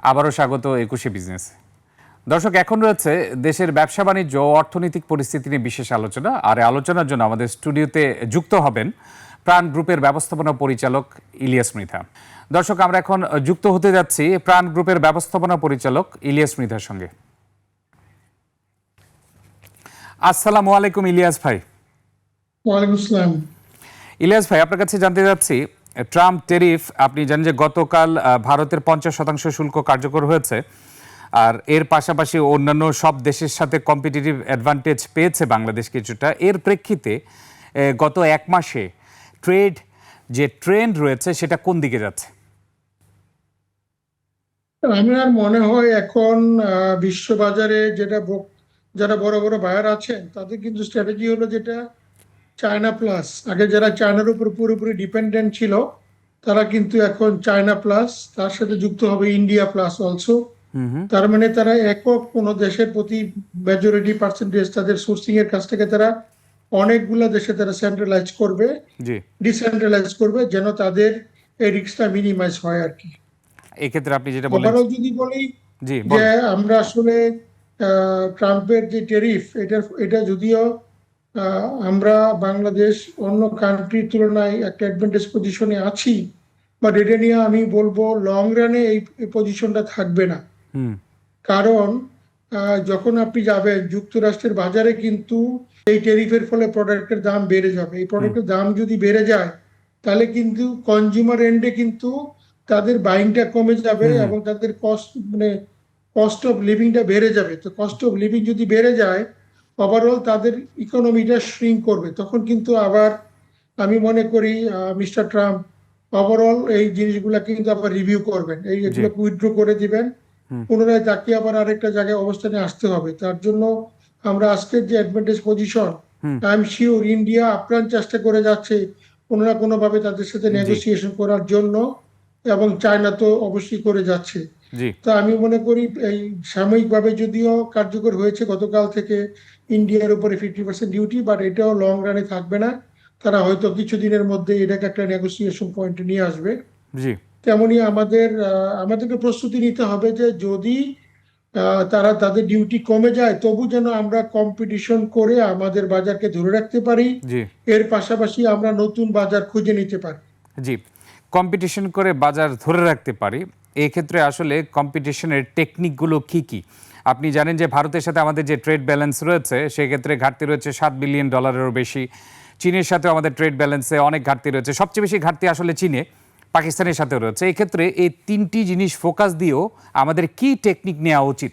আবারও স্বাগত একুশে বিজনেস। দর্শক, এখন রয়েছে দেশের ব্যবসা বাণিজ্য ও অর্থনৈতিক পরিস্থিতি নিয়ে বিশেষ আলোচনা। আর এই আলোচনার জন্য আমাদের স্টুডিওতে যুক্ত হবেন প্রাণ গ্রুপের ব্যবস্থাপনা পরিচালক ইলিয়াস মৃধা। দর্শক, আমরা এখন যুক্ত হতে যাচ্ছি প্রাণ গ্রুপের ব্যবস্থাপনা পরিচালক ইলিয়াস মৃধার সঙ্গে। আসসালামু আলাইকুম ইলিয়াস ভাই। ওয়ালাইকুম আসসালাম। ইলিয়াস ভাই, আপনার কাছে জানতে চাচ্ছি, ট্রাম্প ট্যারিফ, আপনি জানেন যে গতকাল ভারতের 50% শুল্ক কার্যকর হয়েছে। আর এর পাশাপাশি অন্যান্য সব দেশের সাথে কম্পিটিটিভ অ্যাডভান্টেজ পেয়েছে বাংলাদেশ কিছুটা। এর প্রেক্ষিতে গত এক মাসে ট্রেড যে ট্রেন্ড রয়েছে সেটা কোন দিকে যাচ্ছে? আমার মনে হয় এখন বিশ্ববাজারে যারা বড় বড় বায়ার আছেন তাদের কিন্তু স্ট্র্যাটেজি হলো যেটা চায়না প্লাস। আগে যারা চায়নার উপর পুরোপুরি ডিপেন্ডেন্ট ছিল তারা কিন্তু এখন চায়না প্লাস, তার সাথে যুক্ত হবে ইন্ডিয়া প্লাস অলসো। তার মানে তারা একক কোনো দেশের প্রতি মেজরিটি পার্সেন্টেজ তাদের সোর্সিং এর কাছ থেকে তারা অনেকগুলা দেশে তারা সেন্ট্রালাইজ করবে, ডিসেন্ট্রালাইজ করবে, যেন তাদের এই রিস্কটা মিনিমাইজ হয় আর কি। এক্ষেত্রে আপনি যেটা বলেন, ওভারঅল যদি বলি যে আমরা আসলে ট্রাম্পের যে ট্যারিফ, এটা যদিও আমরা বাংলাদেশ অন্য কান্ট্রির তুলনায় একটা অ্যাডভান্টেজ পজিশনে আছি, বাট এটা নিয়ে আমি বলবো লং রানে এই পজিশনটা থাকবে না। কারণ যখন আপনি যাবেন যুক্তরাষ্ট্রের বাজারে, কিন্তু এই ট্যারিফের ফলে প্রোডাক্টের দাম বেড়ে যাবে। এই প্রোডাক্টের দাম যদি বেড়ে যায় তাহলে কিন্তু কনজিউমার এন্ডে কিন্তু তাদের বাইংটা কমে যাবে এবং তাদের কস্ট অফ লিভিংটা বেড়ে যাবে। তো কস্ট অফ লিভিং যদি বেড়ে যায়, ওভারঅল তাদের ইকোনমিটা শ্রিঙ্ক করবে। তখন কিন্তু আবার আমি মনে করি মিস্টার ট্রাম্প ওভারঅল এই জিনিসগুলা কিন্তু আবার রিভিউ করবেন, এগুলোকে উইথড্র করে দিবেন, পুনরায় তাকে আবার আরেকটা জায়গায় অবস্থানে আসতে হবে। তার জন্য আমরা আজকের যে advantage position, I am sure India আপ্রাণ চেষ্টা করে যাচ্ছে কোনো না কোনো ভাবে তাদের সাথে নেগোসিয়েশন করার জন্য, এবং চায়না তো অবশ্যই করে যাচ্ছে। তা আমি মনে করি এই সাময়িকভাবে যদিও কার্যকর হয়েছে গতকাল থেকে ইন্ডিয়ার উপরে 50% ডিউটি, বাট এটাও লং রানে থাকবে না। তারা হয়তো কিছুদিনের মধ্যে এটাকে একটা নেগোসিয়েশন পয়েন্টে নিয়ে আসবে। তেমনি আমাদেরকে প্রস্তুতি নিতে হবে যে যদি তারা তাদের ডিউটি কমে যায়, তবু যেন আমরা কম্পিটিশন করে আমাদের বাজারকে ধরে রাখতে পারি, এর পাশাপাশি আমরা নতুন বাজার খুঁজে নিতে পারি। জি, কম্পিটিশন করে বাজার ধরে রাখতে পারি। এক্ষেত্রে আসলে কম্পিটিশনের টেকনিকগুলো কি কি? আপনি জানেন যে ভারতের সাথে আমাদের যে ট্রেড ব্যালেন্স রয়েছে সেক্ষেত্রে ঘাটতি রয়েছে $7 বিলিয়ন বেশি। চীনের সাথে আমাদের ট্রেড ব্যালেন্সে অনেক ঘাটতি রয়েছে। সবচেয়ে বেশি ঘাটতি আসলে চীনে, পাকিস্তানের সাথেও রয়েছে। এই ক্ষেত্রে এই তিনটি জিনিস ফোকাস দিয়েও আমাদের কি টেকনিক নেওয়া উচিত?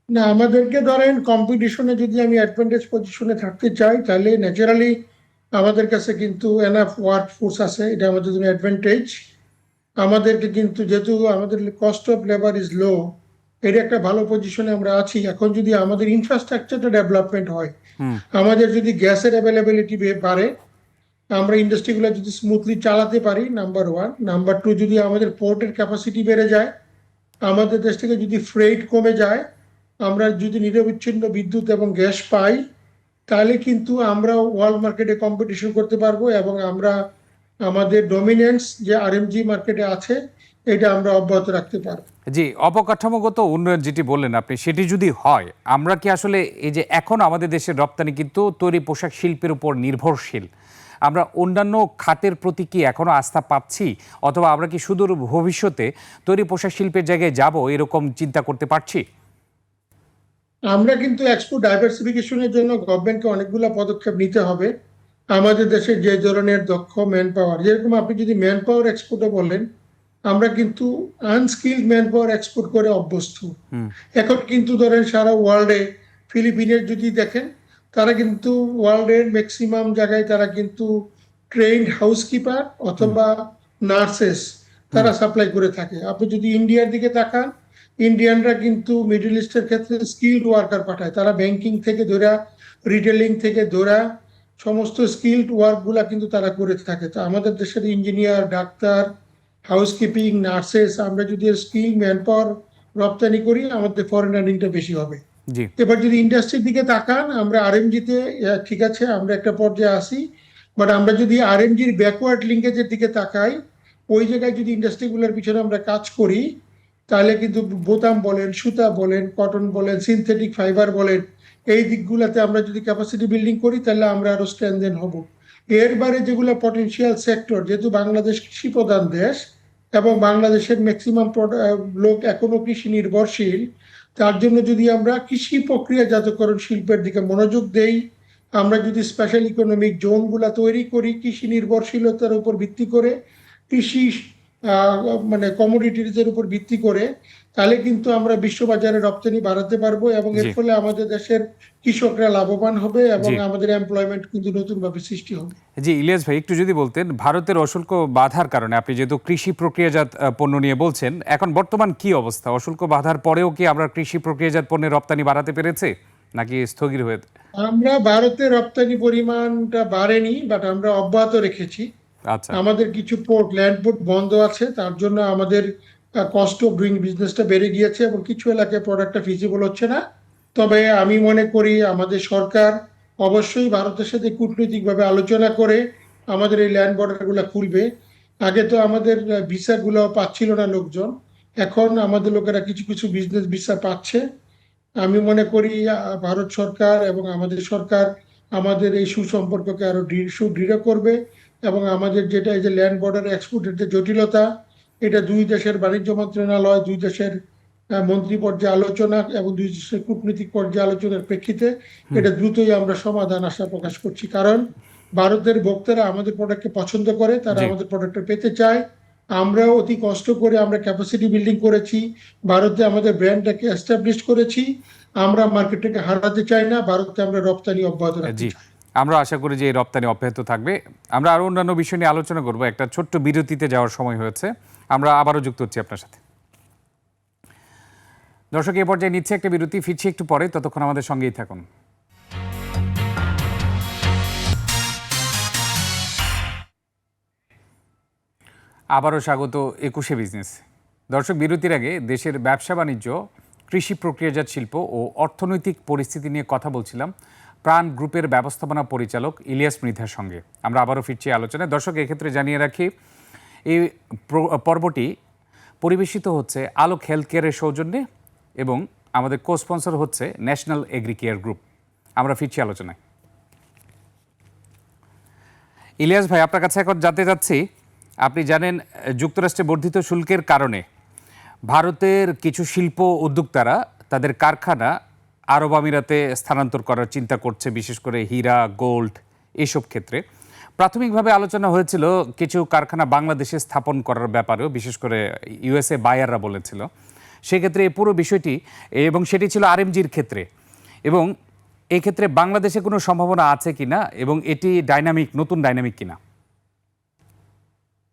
না, আমাদেরকে ধরেন কম্পিটিশনে যদি আমি অ্যাডভান্টেজ পজিশনে থাকতে চাই, তাহলে ন্যাচারালি আমাদের কাছে কিন্তু এনাফ ওয়ার্ক ফোর্স আছে, এটা আমাদের জন্য অ্যাডভান্টেজ। আমাদেরকে কিন্তু যেহেতু আমাদের cost of labour is low, এটা একটা ভালো পজিশনে আমরা আছি। এখন যদি আমাদের ইনফ্রাস্ট্রাকচারটা ডেভেলপমেন্ট হয়, আমাদের যদি গ্যাসের অ্যাভেলেবিলিটি বাড়ে, আমরা ইন্ডাস্ট্রিগুলো যদি স্মুথলি চালাতে পারি, নাম্বার ওয়ান। নাম্বার টু, যদি আমাদের পোর্টের ক্যাপাসিটি বেড়ে যায়, আমাদের দেশ থেকে যদি ফ্রেট কমে যায়, আমরা যদি নিরবিচ্ছিন্ন বিদ্যুৎ এবং গ্যাস পাই, তাহলে কিন্তু আমরা ওয়ার্ল্ড মার্কেটে কম্পিটিশন করতে পারবো, এবং আমরা আমাদের ডমিনেন্স যে আরএমজি মার্কেটে আছে এটা আমরা অব্যাহত রাখতে পারবো। জি, অবকাঠামোগত উন্নয়ন যেটি বললেন আপনি, সেটি যদি হয়, আমরা কি আসলে এই যে এখন আমাদের দেশের রপ্তানি কিন্তু তৈরি পোশাক শিল্পের উপর নির্ভরশীল, আমরা অন্যান্য খাতের প্রতি কি এখনো আস্থা পাচ্ছি, অথবা আমরা কি সুদূর ভবিষ্যতে তৈরি পোশাক শিল্পের জায়গায় যাব এরকম চিন্তা করতে পারছি? আমরা কিন্তু এক্সপোর্ট ডাইভার্সিফিকেশনের জন্য গভর্নমেন্টকে অনেকগুলো পদক্ষেপ নিতে হবে। আমাদের দেশে যে ধরনের দক্ষ ম্যান পাওয়ার, যেরকম আপনি যদি ম্যান পাওয়ার এক্সপোর্টে বলেন, আমরা কিন্তু আনস্কিল্ড ম্যান পাওয়ার এক্সপোর্ট করে অভ্যস্ত। এখন কিন্তু ধরেন সারা ওয়ার্ল্ডে ফিলিপিনের যদি দেখেন, তারা কিন্তু ওয়ার্ল্ডের ম্যাক্সিমাম জায়গায় তারা কিন্তু ট্রেন্ড হাউসকিপার অথবা নার্সেস তারা সাপ্লাই করে থাকে। আপনি যদি ইন্ডিয়ার দিকে তাকান, ইন্ডিয়ানরা কিন্তু মিডল ইস্টের ক্ষেত্রে স্কিল্ড ওয়ার্কার পাঠায়। তারা ব্যাংকিং থেকে ধরা, রিটেলিং থেকে ধরা, সমস্ত স্কিল্ড ওয়ার্কগুলা কিন্তু তারা করে থাকে। তো আমাদের দেশের ইঞ্জিনিয়ার, ডাক্তার, হাউসকিপিং, নার্সেস, আমরা যদি স্কিল ম্যান পাওয়ার রপ্তানি করি, আমাদের ফরেন আর্নিংটা বেশি হবে। এবার যদি ইন্ডাস্ট্রির দিকে তাকান, আমরা আরএমজিতে ঠিক আছে, আমরা একটা পর্যায়ে আসি, বাট আমরা যদি আরএমজির ব্যাকওয়ার্ড লিঙ্কেজের দিকে তাকাই, ওই জায়গায় যদি ইন্ডাস্ট্রিগুলোর পিছনে আমরা কাজ করি, তাহলে কিন্তু বোতাম বলেন, সুতা বলেন, কটন বলেন, সিনথেটিক ফাইবার বলেন, এই দিকগুলোতে আমরা যদি ক্যাপাসিটি বিল্ডিং করি তাহলে আমরা আরো স্ট্রেনদেন হব। এর বাইরে যেগুলো পটেনশিয়াল সেক্টর, যেহেতু বাংলাদেশ কৃষি প্রধান দেশ এবং বাংলাদেশের ম্যাক্সিমাম লোক এখনো কৃষি নির্ভরশীল, তার জন্য যদি আমরা কৃষি প্রক্রিয়াজাতকরণ শিল্পের দিকে মনোযোগ দেই, আমরা যদি স্পেশাল ইকোনমিক জোনগুলা তৈরি করি কৃষি নির্ভরশীলতার উপর ভিত্তি করে, কৃষি মানে কমোডিটিজের উপর ভিত্তি করে, তাহলে কিন্তু আমরা বিশ্ববাজারে রপ্তানি বাড়াতে পারবো এবং এর জি ফলে আমাদের দেশের কৃষকরা লাভবান হবে এবং জি আমাদের এমপ্লয়মেন্ট কিন্তু নতুন ভাবে সৃষ্টি হবে। জি ইলিয়াস ভাই, একটু যদি বলতেন ভারতের অশুল্ক বাধার কারণে, আপনি যেহেতু কৃষি প্রক্রিয়াজাত পণ্য নিয়ে বলছেন, এখন বর্তমান কি অবস্থা? অশুল্ক বাধার পরেও কি আমরা কৃষি প্রক্রিয়াজাত পণ্যের রপ্তানি বাড়াতে পেরেছে নাকি স্থগিত হয়ে? আমরা ভারতে রপ্তানি পরিমাণটা বাড়েনি, বাট আমরা অব্যাহত রেখেছি। আচ্ছা আমাদের কিছু পোর্ট, ল্যান্ড পোর্ট বন্ধ আছে, তার জন্য আমাদের কস্ট অফ ডুইং বিজনেসটা বেড়ে গিয়েছে এবং কিছু এলাকায় প্রোডাক্টটা ফিজিবল হচ্ছে না। তবে আমি মনে করি আমাদের সরকার অবশ্যই ভারতের সাথে কূটনৈতিকভাবে আলোচনা করে আমাদের এই ল্যান্ড বর্ডারগুলো খুলবে। আগে তো আমাদের ভিসাগুলো পাচ্ছিল না লোকজন, এখন আমাদের লোকেরা কিছু কিছু বিজনেস ভিসা পাচ্ছে। আমি মনে করি ভারত সরকার এবং আমাদের সরকার আমাদের এই সুসম্পর্ককে আরো সুদৃঢ় করবে এবং আমাদের যেটা এই যে ল্যান্ড বর্ডার এক্সপোর্টের যে জটিলতা, এটা দুই দেশের বাণিজ্য মন্ত্রণালয়, দুই দেশের মন্ত্রী পর্যায়ে আলোচনা এবং দুই দেশের কূটনৈতিক পর্যায়ে আলোচনার প্রেক্ষিতে এটা দ্রুতই আমরা সমাধান আশা প্রকাশ করছি। কারণ ভারতের ভোক্তারা আমাদের প্রোডাক্টকে পছন্দ করে, তারা জি আমাদের প্রোডাক্টটা পেতে চায়। আমরাও অতি কষ্ট করে আমরা ক্যাপাসিটি বিল্ডিং করেছি, ভারতে আমাদের ব্র্যান্ডটাকে এস্টাবলিশ করেছি। আমরা মার্কেটটাকে হারাতে চাই না, ভারতে আমরা রপ্তানি অব্যাহত রাখতে জি চাই। আমরা আশা করি যে এই রপ্তানি অব্যাহত থাকবে। আমরা আরো অন্যান্য বিষয় নিয়ে আলোচনা করব, একটা ছোট্ট বিরতিতে যাওয়ার সময় হয়েছে, আমরা আবারও যুক্ত হচ্ছি আপনার সাথে। দর্শক, এ পর্যায়ে নিচ্ছে একটা বিরতি, ফিরছি একটু পরে, ততক্ষণ আমাদের সঙ্গেই থাকুন। আবারও স্বাগত ২১শে বিজনেস। দর্শক, বিরতির আগে দেশের ব্যবসা বাণিজ্য, কৃষি প্রক্রিয়াজাত শিল্প ও অর্থনৈতিক পরিস্থিতি নিয়ে কথা বলছিলাম প্রাণ গ্রুপের ব্যবস্থাপনা পরিচালক ইলিয়াস মৃধার সঙ্গে। আমরা আবারও ফিরছি আলোচনায়। দর্শক, এক্ষেত্রে জানিয়ে রাখি এই পর্বটি পরিবেশিত হচ্ছে আলোক হেলথ কেয়ারের সৌজন্যে এবং আমাদের কো স্পন্সর হচ্ছে ন্যাশনাল এগ্রি কেয়ার গ্রুপ। আমরা ফিরছি আলোচনায়। ইলিয়াস ভাই, আপনার কাছে এখন জানতে চাচ্ছি, আপনি জানেন যুক্তরাষ্ট্রে বর্ধিত শুল্কের কারণে ভারতের কিছু শিল্প উদ্যোক্তারা তাদের কারখানা আরব আমিরাতে স্থানান্তর করার চিন্তা করছে, বিশেষ করে হীরা, গোল্ড এইসব ক্ষেত্রে। প্রাথমিকভাবে আলোচনা হয়েছিল কিছু কারখানা বাংলাদেশে স্থাপন করার ব্যাপারেও, বিশেষ করে ইউএসএ বায়াররা বলেছিল। সেক্ষেত্রে এই পুরো বিষয়টি, এবং সেটি ছিল আরএমজির ক্ষেত্রে, এবং এই ক্ষেত্রে বাংলাদেশে কোনো সম্ভাবনা আছে কিনা এবং এটি নতুন ডাইনামিক কিনা?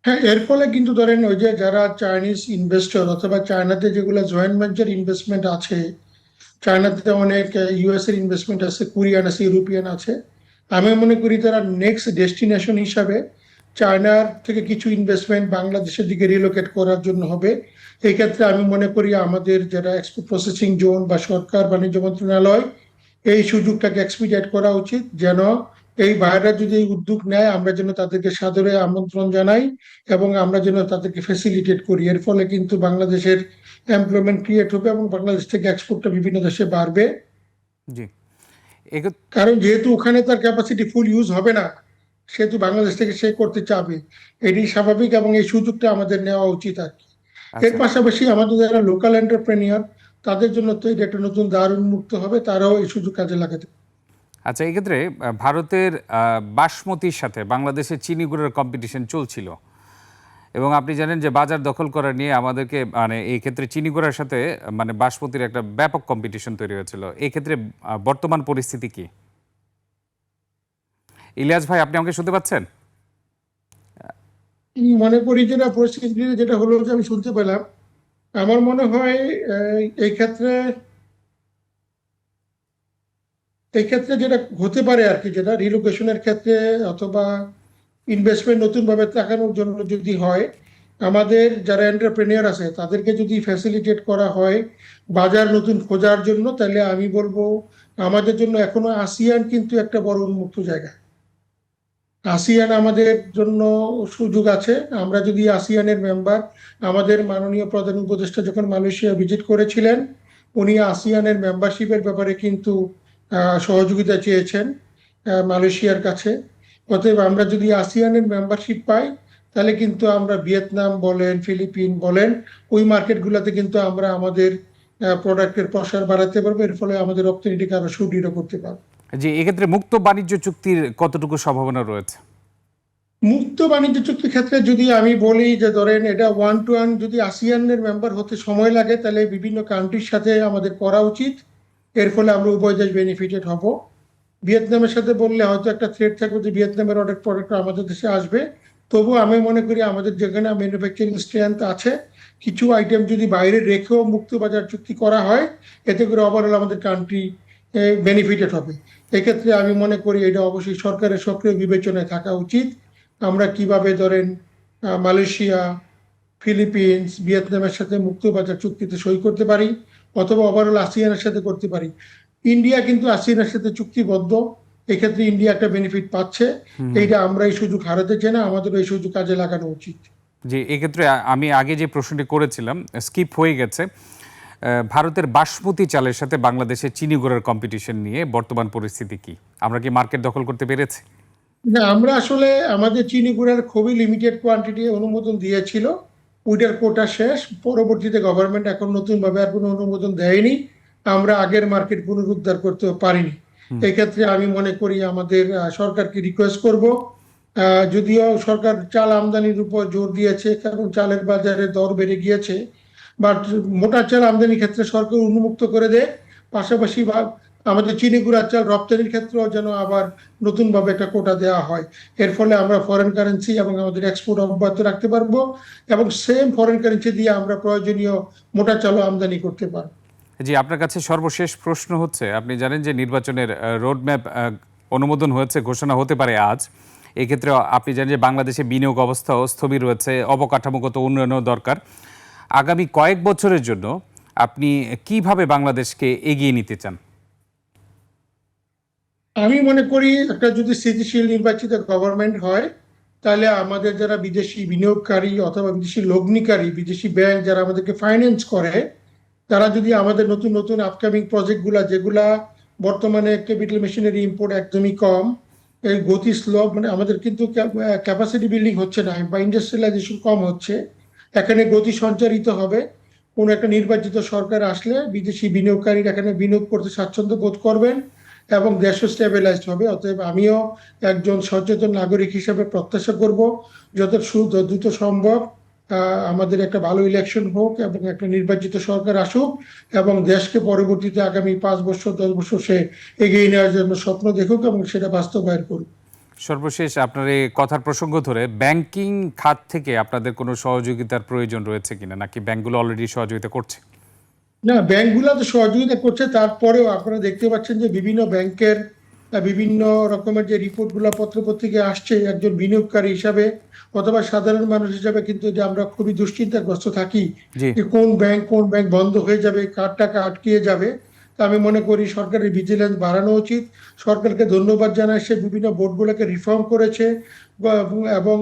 হ্যাঁ, এর ফলে কিন্তু ধরেন ওই যে যারা চাইনিজ ইনভেস্টর অথবা চায়নাতে যেগুলো জয়েন্ট ভেঞ্চার ইনভেস্টমেন্ট আছে, চায়নাতে অনেক ইউএস এর ইনভেস্টমেন্ট আছে, কোরিয়ান আছে, ইউরোপিয়ান আছে। আমি মনে করি তারা নেক্সট ডেস্টিনেশন হিসাবে চায়নার থেকে কিছু ইনভেস্টমেন্ট বাংলাদেশের দিকে রিলোকেট করার জন্য হবে। এই ক্ষেত্রে আমি মনে করি আমাদের যারা এক্সপোর্ট প্রসেসিং জোন বা সরকার বাণিজ্য মন্ত্রণালয় এই সুযোগটাকে এক্সপিডিয়েট করা উচিত, যেন এই বাইরেরা যদি এই উদ্যোগ নেয় আমরা যেন তাদেরকে সাদরে আমন্ত্রণ জানাই এবং আমরা যেন তাদেরকে ফেসিলিটেট করি। এর ফলে কিন্তু বাংলাদেশের এমপ্লয়মেন্ট ক্রিয়েট হবে এবং বাংলাদেশ থেকে এক্সপোর্টটা বিভিন্ন দেশে বাড়বে। জি কারণ যেহেতু ওখানে তার ক্যাপাসিটি ফুল ইউজ হবে না, সেহেতু বাংলাদেশ থেকে সে করতে চাবে, এটি স্বাভাবিক এবং এই সুযোগটা আমাদের নেওয়া উচিত আর কি। এর আচ্ছা পাশাপাশি আমাদের যারা লোকাল এন্টারপ্রেনিয়র, তাদের জন্য তো এটা একটা নতুন দ্বার উন্মুক্ত হবে, তারাও এই সুযোগ কাজে লাগাতে। আচ্ছা, এক্ষেত্রে ভারতের বাসমতির সাথে বাংলাদেশের চিনি গুঁড়োর কম্পিটিশন চলছিল, এবং আপনি জানেন যে বাজার দখল করা নিয়ে আমাদেরকে, মানে এই ক্ষেত্রে চিনি গুঁড়ার সাথে মানে বাসমতির একটা ব্যাপক কম্পিটিশন তৈরি হয়েছিল। এই ক্ষেত্রে বর্তমান পরিস্থিতি কি? ইলিয়াস ভাই, আপনি আমাকে শুনতে পাচ্ছেন? মনে করি যেটা পরিস্থিতি যেটা হলো যে আমি শুনতে পেলাম, আমার মনে হয় এই ক্ষেত্রে যেটা হতে পারে আর কি, যেটা রিলোকেশনের ক্ষেত্রে অথবা ইনভেস্টমেন্ট নতুন ভাবে তাকানোর জন্য যদি হয়, আমাদের যারা এন্টারপ্রেনিয়র আছে তাদেরকে যদি ফ্যাসিলিটেট করা হয় বাজার নতুন খোঁজার জন্য, তাহলে আমি বলবো আমাদের জন্য এখনো আসিয়ান কিন্তু একটা বড় উন্মুক্ত জায়গা। আসিয়ান আমাদের জন্য সুযোগ আছে। আমরা যদি আসিয়ানের মেম্বার, আমাদের মাননীয় প্রধান উপদেষ্টা যখন মালয়েশিয়া ভিজিট করেছিলেন, উনি আসিয়ানের মেম্বারশিপের ব্যাপারে কিন্তু সহযোগিতা চেয়েছেন মালয়েশিয়ার কাছে। অতএব আমরা যদি আসিয়ানের মেম্বারশিপ পাই, তাহলে কিন্তু আমরা ভিয়েতনাম বলেন, ফিলিপিন বলেন, ওই মার্কেটগুলোতে কিন্তু আমরা আমাদের প্রোডাক্টের প্রসার বাড়াতে পারবো। এর ফলে আমাদের রপ্তানিটিকে আরো সুদৃঢ় করতে পারবো। যে এক্ষেত্রে মুক্ত বাণিজ্য চুক্তির কতটুকু সম্ভাবনা রয়েছে? মুক্ত বাণিজ্য চুক্তির ক্ষেত্রে যদি আমি বলি যে ধরেন এটা ওয়ান টু ওয়ান, যদি আসিয়ানের মেম্বার হতে সময় লাগে তাহলে বিভিন্ন কান্ট্রির সাথে আমাদের করা উচিত। এর ফলে আমরা উভয় দেশ বেনিফিটেড হব। ভিয়েতনামের সাথে বললে হয়তো একটা থ্রেট থাকবে যে ভিয়েতনামের অনেক প্রোডাক্ট আমাদের দেশে আসবে। তবু আমি মনে করি আমাদের যেখানে ম্যানুফ্যাকচারিং স্ট্রেংথ আছে, কিছু আইটেম যদি বাইরে রেখেও মুক্ত বাজার চুক্তি করা হয়, এতে করে ওভারঅল আমাদের কান্ট্রি বেনিফিটেড হবে। এক্ষেত্রে আমি মনে করি এটা অবশ্যই সরকারের সক্রিয় বিবেচনায় থাকা উচিত। আমরা কিভাবে ধরেন মালয়েশিয়া, ফিলিপিন্স, ভিয়েতনামের সাথে মুক্ত বাজার চুক্তিতে সই করতে পারি, অথবা ওভারঅল আসিয়ানের সাথে করতে পারি। ইন্ডিয়া কিন্তু আসিয়ানের সাথে চুক্তিবদ্ধ, এক্ষেত্রে ইন্ডিয়া একটা বেনিফিট পাচ্ছে। এইটা আমরা এই সুযোগ হারাতে চাই না, আমাদের এই সুযোগ কাজে লাগানো উচিত। যে এক্ষেত্রে আমি আগে যে প্রশ্নটি করেছিলাম স্কিপ হয়ে গেছে। ভারতের বাসমতি চালের সাথে বাংলাদেশের চিনি গুঁড়ার কম্পিটিশন নিয়ে বর্তমান পরিস্থিতি কি? আমরা কি মার্কেট দখল করতে পেরেছি? না, আমরা আসলে আমাদের চিনি গুঁড়ার খুবই লিমিটেড কোয়ান্টিটি অনুমোদন দিয়েছিল, ওইটার কোটা শেষ। পরবর্তীতে গভর্নমেন্ট এখন নতুন ভাবে আর কোনো অনুমোদন দেয়নি, আমরা আগের মার্কেট পুনরুদ্ধার করতে পারিনি। এক্ষেত্রে আমি মনে করি আমাদের সরকারকে রিকোয়েস্ট করব, যদিও সরকার চাল আমদানির উপর জোর দিয়েছে কারণ চালের বাজারে দর বেড়ে গিয়েছে, বাট মোটা চাল আমদানির ক্ষেত্রে সরকার উন্মুক্ত করে দেয়। পাশাপাশি আমাদের চিনি গুঁড়ার চাল রপ্তানির ক্ষেত্রেও যেন আবার নতুন ভাবে একটা কোটা দেওয়া হয়। এর ফলে আমরা ফরেন কারেন্সি এবং আমাদের এক্সপোর্ট অব্যাহত রাখতে পারবো, এবং সেম ফরেন কারেন্সি দিয়ে আমরা প্রয়োজনীয় মোটা চালও আমদানি করতে পারবো। জি, আপনার কাছে সর্বশেষ প্রশ্ন হচ্ছে, আপনি জানেন যে নির্বাচনের রোডম্যাপ অনুমোদন হয়েছে, ঘোষণা হতে পারে আজ। এক্ষেত্রে আপনি জানেন যে বাংলাদেশে বিনিয়োগ অবস্থাও স্থবির রয়েছে, অবকাঠামোগত উন্নয়নও দরকার। আগামী কয়েক বছরের জন্য আপনি কিভাবে বাংলাদেশকে এগিয়ে নিতে চান? আমি মনে করি একটা যদি স্থিতিশীল নির্বাচিত গভর্নমেন্ট হয়, তাহলে আমাদের যারা বিদেশি বিনিয়োগকারী অথবা বিদেশি লগ্নিকারী, বিদেশি ব্যাংক যারা আমাদেরকে ফাইন্যান্স করে, তারা যদি আমাদের নতুন নতুন আপকামিং প্রজেক্ট গুলা, যেগুলা বর্তমানে ক্যাপিটাল মেশিনারি ইম্পোর্ট একদমই কম, এই গতি স্লো, মানে আমাদের কিন্তু ক্যাপাসিটি বিল্ডিং হচ্ছে না বা ইন্ডাস্ট্রিয়ালাইজেশন কম হচ্ছে, এখানে গতি সঞ্চারিত হবে। কোন একটা নির্বাচিত সরকার আসলে বিদেশি বিনিয়োগকারীরা এখানে বিনিয়োগ করতে স্বাচ্ছন্দ্য বোধ করবেন এবং দেশও স্টেবিলাইজড হবে। অতএব আমিও একজন সচেতন নাগরিক হিসেবে প্রত্যাশা করব যত দ্রুত সম্ভব আমাদের একটা ভালো ইলেকশন হোক এবং একটা নির্বাচিত সরকার আসুক, এবং দেশকে পরবর্তীতে আগামী 5 বছর 10 বছর সে এগিয়ে নেওয়ার জন্য স্বপ্ন দেখুক এবং সেটা বাস্তবায়ন করুক। সর্বশেষ আপনার এই কথার প্রসঙ্গ ধরে, ব্যাংকিং খাত থেকে আপনাদের কোনো সহযোগিতার প্রয়োজন রয়েছে কিনা, নাকি ব্যাংকগুলো অলরেডি সহযোগিতা করছে? না, ব্যাংকগুলো তো সহযোগিতা করছে, তারপরেও আপনারা দেখতে পাচ্ছেন যে বিভিন্ন ব্যাংকের বিভিন্ন রকমের যে রিপোর্ট গুলা পত্র পত্রিকায় আসছে, একজন বিনিয়োগকারী হিসাবে অথবা সাধারণ মানুষ হিসাবে কিন্তু যে আমরা খুবই দুশ্চিন্তাগ্রস্ত থাকি জি যে কোন ব্যাংক বন্ধ হয়ে যাবে, কার টাকা আটকিয়ে যাবে। তা আমি মনে করি সরকারের ভিজিলেন্স বাড়ানো উচিত। সরকারকে ধন্যবাদ জানাই, সে বিভিন্ন বোর্ডগুলোকে রিফর্ম করেছে এবং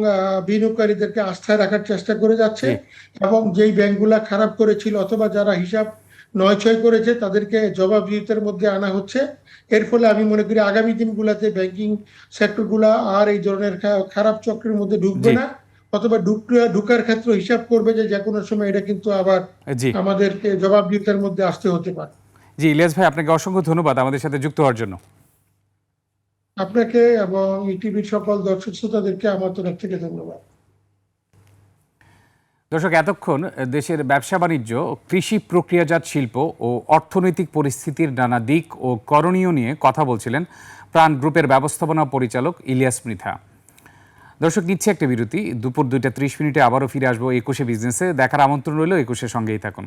বিনিয়োগকারীদেরকে আস্থায় রাখার চেষ্টা করে যাচ্ছে, জি এবং যেই ব্যাংকগুলা খারাপ করেছিল অথবা যারা হিসাব নয়ছয় করেছে তাদেরকে জবাবদিহিতার মধ্যে আনা হচ্ছে। এর ফলে আমি মনে করি আগামী দিনগুলোতে ব্যাংকিং সেক্টর গুলা আর এই ধরনের খারাপ চক্রের মধ্যে ঢুকবে জি না, অথবা ঢুকার ক্ষেত্রে হিসাব করবে যে কোনো সময় এটা কিন্তু আবার জি আমাদেরকে জবাবদিহিতার মধ্যে আসতে হতে পারে। জি ইলিয়াস ভাই, আপনাকে অসংখ্য ধন্যবাদ আমাদের সাথে যুক্ত হওয়ার জন্য। আপনাকে এবং ইটিভির সকল দর্শক শ্রোতাদেরকে আমার তরফ থেকে ধন্যবাদ। দর্শক, এতক্ষণ দেশের ব্যবসা বাণিজ্য, কৃষি প্রক্রিয়াজাত শিল্প ও অর্থনৈতিক পরিস্থিতির নানা দিক ও করণীয় নিয়ে কথা বলছিলেন প্রাণ গ্রুপের ব্যবস্থাপনা পরিচালক ইলিয়াস মৃধা। দর্শক, নিচ্ছে একটা বিরতি। দুপুর 2টা 30 মিনিটে আবারও ফিরে আসবো 21শে বিজনেসে। দেখার আমন্ত্রণ রইল, 21শে সঙ্গেই থাকুন।